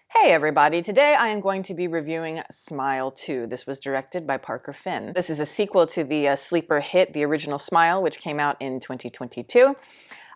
Hey everybody, today I am going to be reviewing Smile 2. This was directed by Parker Finn. This is a sequel to the sleeper hit, the original Smile, which came out in 2022.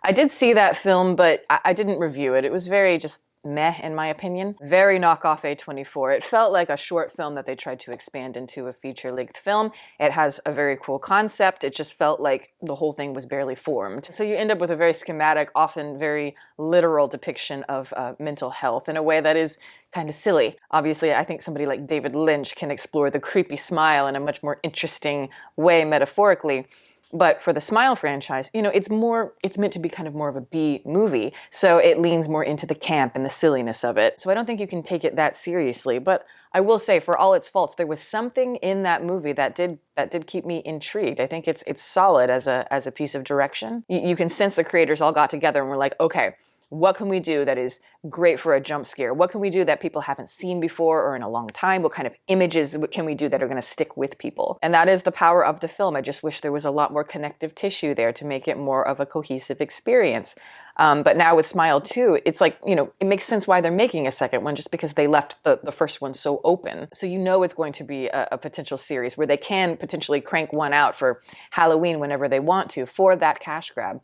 I did see that film, but I didn't review it. It was very just meh, in my opinion. Very knockoff A24. It felt like a short film that they tried to expand into a feature-length film. It has a very cool concept. It just felt like the whole thing was barely formed. So you end up with a very schematic, often very literal depiction of mental health in a way that is kind of silly. Obviously, I think somebody like David Lynch can explore the creepy smile in a much more interesting way metaphorically. But for the Smile franchise, it's meant to be kind of more of a B movie, so it leans more into the camp and the silliness of it. So I don't think you can take it that seriously, but I will say, for all its faults, there was something in that movie that did keep me intrigued. I think it's solid as a piece of direction. You can sense the creators all got together and were like, okay, what can we do that is great for a jump scare? What can we do that people haven't seen before or in a long time? What kind of images can we do that are going to stick with people? And that is the power of the film. I just wish there was a lot more connective tissue there to make it more of a cohesive experience. But now with Smile 2, it's like, it makes sense why they're making a second one, just because they left the first one so open. So it's going to be a potential series where they can potentially crank one out for Halloween whenever they want to for that cash grab.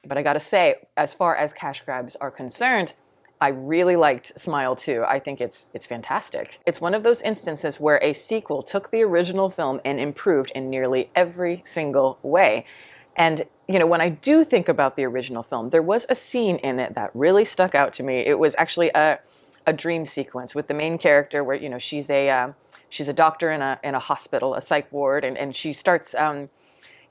But I gotta say, as far as cash grabs are concerned, I really liked Smile 2. I think it's fantastic. It's one of those instances where a sequel took the original film and improved in nearly every single way. And, when I do think about the original film, there was a scene in it that really stuck out to me. It was actually a dream sequence with the main character where, she's a doctor in a hospital, a psych ward, and she starts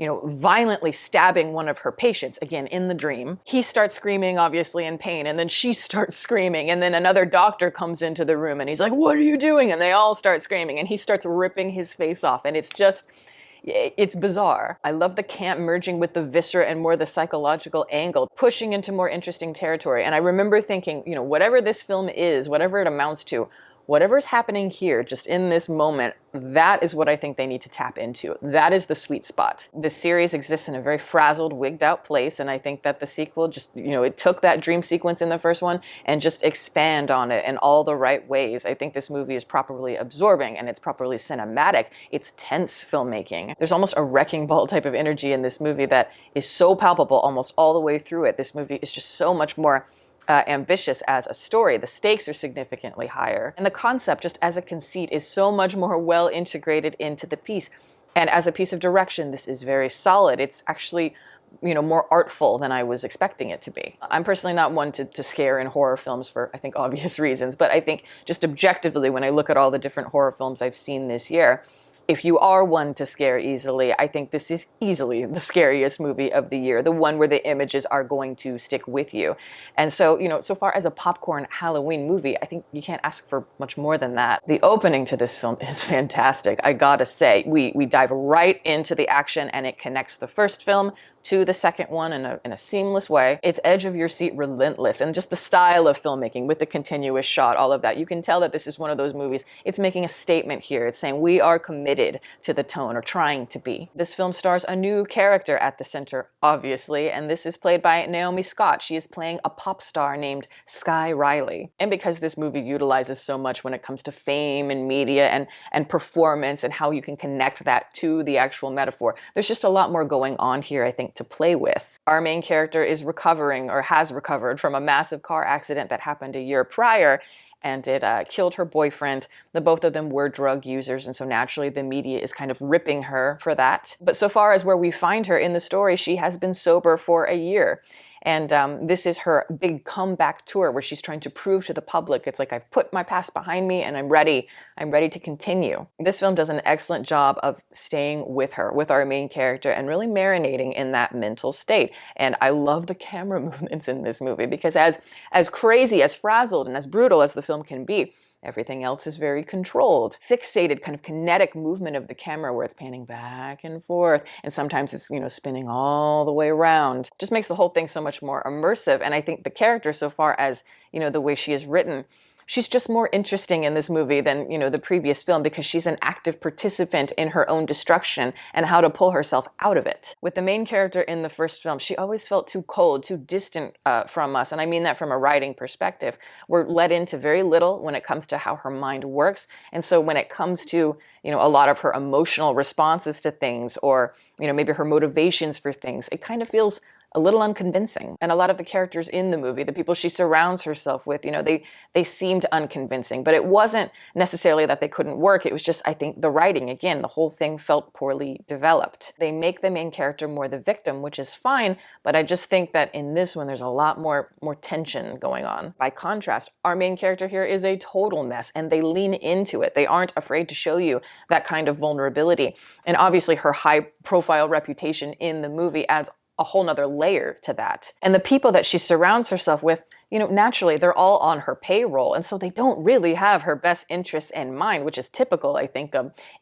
violently stabbing one of her patients, again, in the dream. He starts screaming, obviously, in pain, and then she starts screaming, and then another doctor comes into the room, and he's like, "What are you doing?" And they all start screaming, and he starts ripping his face off, and it's bizarre. I love the camp merging with the viscera and more the psychological angle, pushing into more interesting territory. And I remember thinking, whatever this film is, whatever it amounts to, whatever's happening here, just in this moment, that is what I think they need to tap into. That is the sweet spot. The series exists in a very frazzled, wigged out place, and I think that the sequel just, it took that dream sequence in the first one and just expand on it in all the right ways. I think this movie is properly absorbing and it's properly cinematic. It's tense filmmaking. There's almost a wrecking ball type of energy in this movie that is so palpable almost all the way through it. This movie is just so much more ambitious as a story. The stakes are significantly higher. And the concept, just as a conceit, is so much more well integrated into the piece. And as a piece of direction, this is very solid. It's actually, more artful than I was expecting it to be. I'm personally not one to scare in horror films for, I think, obvious reasons. But I think just objectively, when I look at all the different horror films I've seen this year, if you are one to scare easily, I think this is easily the scariest movie of the year, the one where the images are going to stick with you. And so, so far as a popcorn Halloween movie, I think you can't ask for much more than that. The opening to this film is fantastic, I gotta say. We dive right into the action, and it connects the first film to the second one in a seamless way. It's edge of your seat relentless, and just the style of filmmaking with the continuous shot, all of that. You can tell that this is one of those movies. It's making a statement here. It's saying we are committed to the tone, or trying to be. This film stars a new character at the center, obviously, and this is played by Naomi Scott. She is playing a pop star named Sky Riley. And because this movie utilizes so much when it comes to fame and media and performance and how you can connect that to the actual metaphor, there's just a lot more going on here, I think, to play with. Our main character is recovering, or has recovered, from a massive car accident that happened a year prior, and it killed her boyfriend. The both of them were drug users, and so naturally the media is kind of ripping her for that. But so far as where we find her in the story, she has been sober for a year. And this is her big comeback tour where she's trying to prove to the public, it's like, I've put my past behind me and I'm ready to continue. This film does an excellent job of staying with her, with our main character, and really marinating in that mental state. And I love the camera movements in this movie, because as crazy, as frazzled, and as brutal as the film can be, everything else is very controlled. Fixated kind of kinetic movement of the camera where it's panning back and forth, and sometimes it's, spinning all the way around. Just makes the whole thing so much more immersive. And I think the character, so far as, the way she is written, She's just more interesting in this movie than, the previous film because she's an active participant in her own destruction and how to pull herself out of it. With the main character in the first film, she always felt too cold, too distant from us, and I mean that from a writing perspective. We're let into very little when it comes to how her mind works, and so when it comes to a lot of her emotional responses to things, or maybe her motivations for things, it kind of feels a little unconvincing. And a lot of the characters in the movie, the people she surrounds herself with, they seemed unconvincing, but it wasn't necessarily that they couldn't work. It was just, I think, the writing. Again, the whole thing felt poorly developed. They make the main character more the victim, which is fine, but I just think that in this one, there's a lot more tension going on. By contrast, our main character here is a total mess, and they lean into it. They aren't afraid to show you that kind of vulnerability. And obviously, her high-profile reputation in the movie adds a whole nother layer to that. And the people that she surrounds herself with, naturally, they're all on her payroll. And so they don't really have her best interests in mind, which is typical, I think,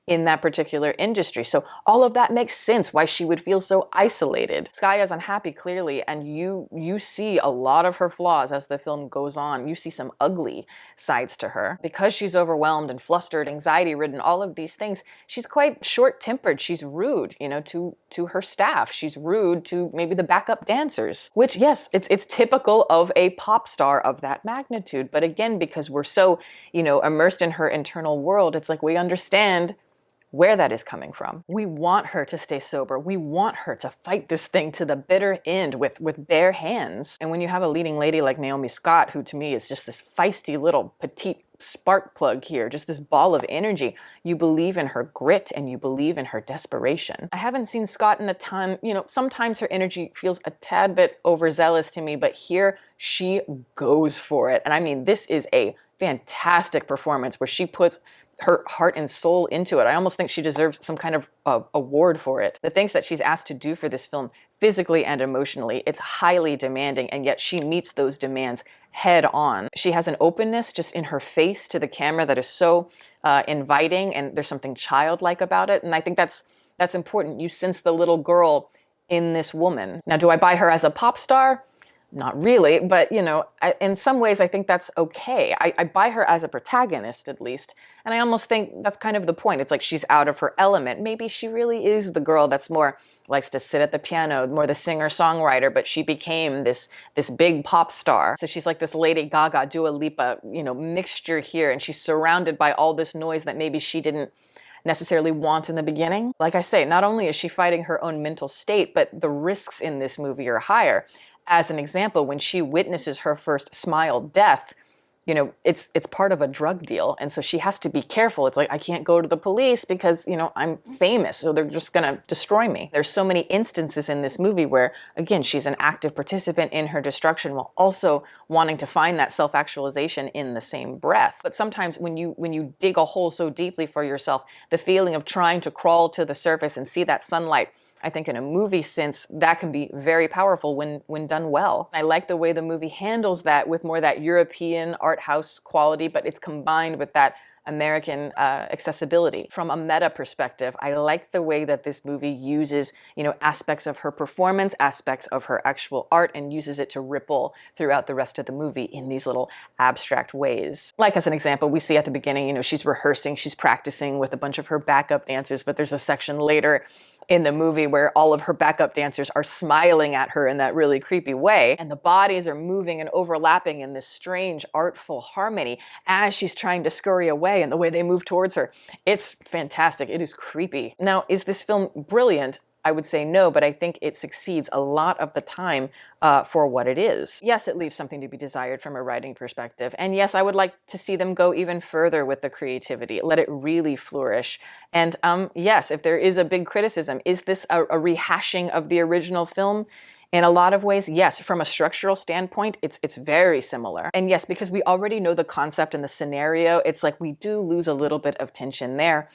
in that particular industry. So all of that makes sense why she would feel so isolated. Skaya is unhappy, clearly, and you see a lot of her flaws as the film goes on. You see some ugly sides to her. Because she's overwhelmed and flustered, anxiety-ridden, all of these things, she's quite short-tempered. She's rude, to her staff. She's rude to maybe the backup dancers, which, yes, it's typical of a pop star of that magnitude. But again, because we're so, immersed in her internal world, it's like we understand where that is coming from. We want her to stay sober. We want her to fight this thing to the bitter end with bare hands. And when you have a leading lady like Naomi Scott, who to me is just this feisty little petite spark plug here, just this ball of energy, you believe in her grit and you believe in her desperation. I haven't seen Scott in a ton, sometimes her energy feels a tad bit overzealous to me, but here she goes for it. And I mean, this is a fantastic performance where she puts her heart and soul into it. I almost think she deserves some kind of award for it. The things that she's asked to do for this film, physically and emotionally, it's highly demanding, and yet she meets those demands head on. She has an openness just in her face to the camera that is so inviting, and there's something childlike about it. And I think that's important. You sense the little girl in this woman. Now, do I buy her as a pop star? Not really, but in some ways I think that's okay. I buy her as a protagonist, at least, and I almost think that's kind of the point. It's like she's out of her element. Maybe she really is the girl that's more likes to sit at the piano, more the singer-songwriter, but she became this big pop star. So she's like this Lady Gaga, Dua Lipa, mixture here, and she's surrounded by all this noise that maybe she didn't necessarily want in the beginning. Like I say, not only is she fighting her own mental state, but the risks in this movie are higher. As an example, when she witnesses her first Smile death, it's part of a drug deal. And so she has to be careful. It's like, I can't go to the police because, I'm famous, so they're just going to destroy me. There's so many instances in this movie where, again, she's an active participant in her destruction while also wanting to find that self-actualization in the same breath. But sometimes when you dig a hole so deeply for yourself, the feeling of trying to crawl to the surface and see that sunlight, I think in a movie sense, that can be very powerful when done well. I like the way the movie handles that with more that European art house quality, but it's combined with that American accessibility. From a meta perspective, I like the way that this movie uses, aspects of her performance, aspects of her actual art, and uses it to ripple throughout the rest of the movie in these little abstract ways. Like as an example, we see at the beginning, she's rehearsing, she's practicing with a bunch of her backup dancers, but there's a section later in the movie where all of her backup dancers are smiling at her in that really creepy way, and the bodies are moving and overlapping in this strange, artful harmony as she's trying to scurry away, and the way they move towards her. It's fantastic. It is creepy. Now, is this film brilliant? I would say no, but I think it succeeds a lot of the time for what it is. Yes, it leaves something to be desired from a writing perspective. And yes, I would like to see them go even further with the creativity, let it really flourish. And yes, if there is a big criticism, is this a rehashing of the original film? In a lot of ways, yes. From a structural standpoint, it's very similar. And yes, because we already know the concept and the scenario, it's like we do lose a little bit of tension there.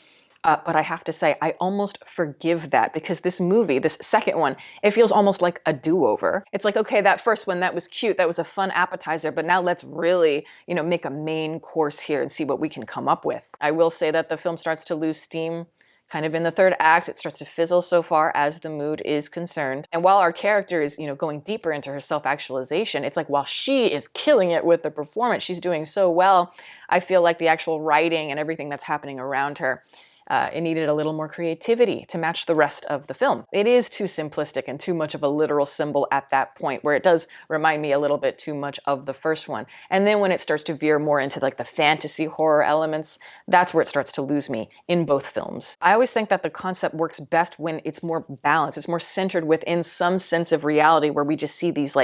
But I have to say, I almost forgive that because this movie, this second one, it feels almost like a do-over. It's like, okay, that first one, that was cute, that was a fun appetizer, but now let's really, make a main course here and see what we can come up with. I will say that the film starts to lose steam Kind of in the third act, it starts to fizzle so far as the mood is concerned. And while our character is, going deeper into her self-actualization, it's like while she is killing it with the performance, she's doing so well, I feel like the actual writing and everything that's happening around her, it needed a little more creativity to match the rest of the film. It is too simplistic and too much of a literal symbol at that point, where it does remind me a little bit too much of the first one. And then when it starts to veer more into like the fantasy horror elements, that's where it starts to lose me in both films. I always think that the concept works best when it's more balanced, it's more centered within some sense of reality, where we just see these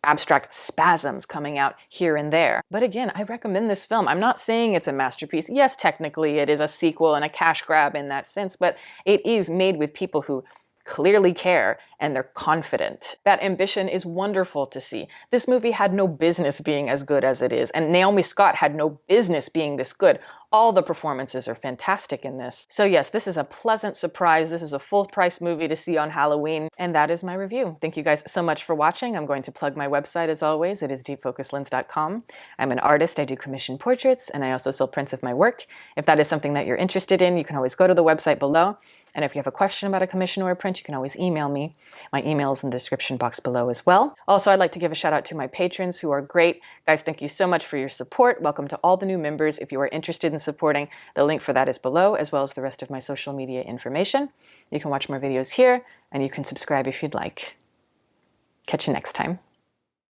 abstract spasms coming out here and there. But again, I recommend this film. I'm not saying it's a masterpiece. Yes, technically it is a sequel and a cash grab in that sense, but it is made with people who clearly care and they're confident. That ambition is wonderful to see. This movie had no business being as good as it is, and Naomi Scott had no business being this good. All the performances are fantastic in this. So yes, this is a pleasant surprise. This is a full price movie to see on Halloween, and that is my review. Thank you guys so much for watching. I'm going to plug my website as always. It is deepfocuslens.com. I'm an artist. I do commission portraits, and I also sell prints of my work. If that is something that you're interested in, you can always go to the website below. And if you have a question about a commission or a print, you can always email me. My email is in the description box below as well. Also, I'd like to give a shout out to my patrons who are great. Guys, thank you so much for your support. Welcome to all the new members. If you are interested in supporting, the link for that is below, as well as the rest of my social media information. You can watch more videos here, and you can subscribe if you'd like. Catch you next time.